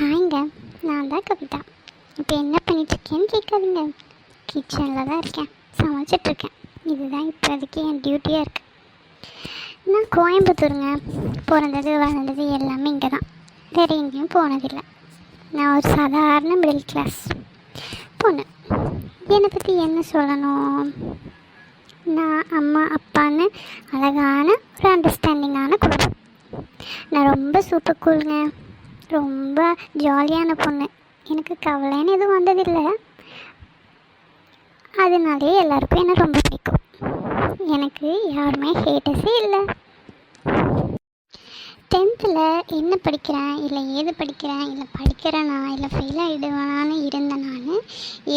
ஹாய்ங்க, நான் தான் கவிதா. இப்போ என்ன பண்ணிகிட்ருக்கேன்னு கேட்காதீங்க. கிச்சனில் தான் இருக்கேன், சமைச்சிட்ருக்கேன். இதுதான் இப்போதைக்கு என் டியூட்டியாக இருக்குது. நான் கோயம்புத்தூருங்க. பிறந்தது வளர்ந்தது எல்லாமே இங்கே தான். வேறு எங்கேயும் போனதில்லை. நான் ஒரு சாதாரண மிடில் கிளாஸ் பொண்ணு. என்னை பற்றி என்ன சொல்லணும்? நான் அம்மா அப்பான்னு அழகான ஒரு அண்டர்ஸ்டாண்டிங்கான குடும்பம். நான் ரொம்ப சூப்பர் கூலுங்க. ரொம்ப ஜாலியான பொண்ணு. எனக்கு கவலைன்னு எதுவும் வந்ததில்லை. அதனாலே எல்லாருக்கும் என்னை ரொம்ப பிடிக்கும். எனக்கு யாருமே ஹேட்டர்ஸே இல்லை. 10th என்ன படிக்கிறேன், இல்லை ஏது படிக்கிறேன், இல்லை படிக்கிறேனா இல்லை ஃபெயில் ஆகிடுவேனான்னு இருந்த நான்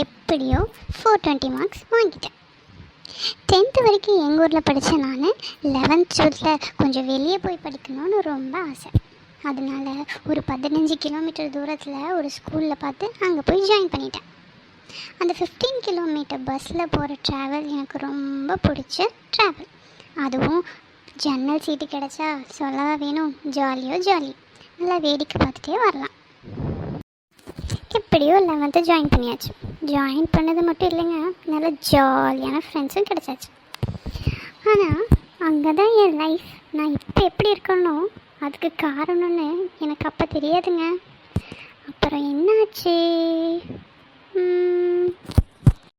எப்படியோ 420 மார்க்ஸ் வாங்கிட்டேன். 10th வரைக்கும் எங்கள் ஊரில் படித்த நான் 11th கொஞ்சம் வெளியே போய் படிக்கணும்னு ரொம்ப ஆசை. அதனால் ஒரு 15 கிலோமீட்டர் தூரத்தில் ஒரு ஸ்கூலில் பார்த்து அங்கே போய் ஜாயின் பண்ணிட்டேன். அந்த 15 கிலோமீட்டர் பஸ்ஸில் போகிற ட்ராவல் எனக்கு ரொம்ப பிடிச்ச ட்ராவல். அதுவும் ஜன்னல் சீட்டு கிடச்சா சொல்லவா வேணும். ஜாலியோ ஜாலி. நல்லா வேடிக்கை பார்த்துட்டே வரலாம். எப்படியோ 11th ஜாயின் பண்ணியாச்சு. ஜாயின் பண்ணது மட்டும் இல்லைங்க, நல்ல ஜாலியான ஃப்ரெண்ட்ஸும் கிடச்சாச்சு. ஆனால் அங்கே தான் என் லைஃப் நான் இப்போ எப்படி இருக்கணும் அதுக்கு காரணம்னு எனக்கு அப்போ தெரியாதுங்க. அப்புறம் என்னாச்சு?